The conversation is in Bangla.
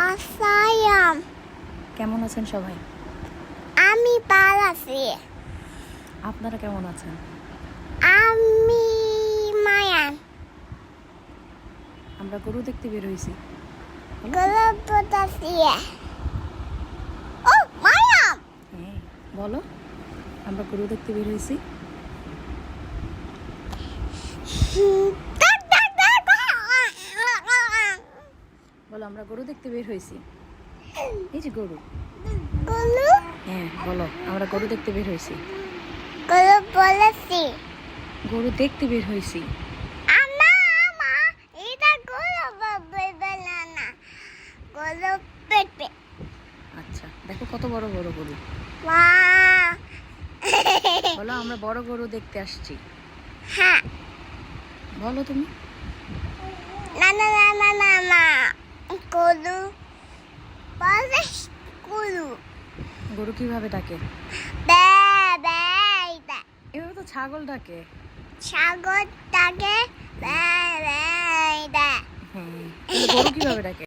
আসসালাম। কেমন আছেন সবাই? আমি ভালো আছি। আপনারা কেমন আছেন? আমি মায়া। আমরা গরু দেখতে বের হয়েছি। গল্প আছি। ও মায়া। হ্যাঁ, বলো। আমরা গরু দেখতে বের হয়েছি। বলো, আমরা গরু দেখতে বের হয়েছি। এই যে গরু। গলু হ্যাঁ, বলো, আমরা গরু দেখতে বের হয়েছি। গলু বলেছি। গরু দেখতে বের হয়েছি। আমা আমা এটা গলু বলবে না। গলু পেটে। আচ্ছা, দেখো কত বড় বড় গরু। মা। বলো, আমরা বড় গরু দেখতে আসছি। হ্যাঁ। বলো তুমি। না না না না না না। গলু বলে গলু। গরু কিভাবে ডাকে? বে বে বে। এভাবে তো ছাগল ডাকে। ছাগল ডাকে বে বে বে। হ্যাঁ, কিন্তু গরু কিভাবে ডাকে?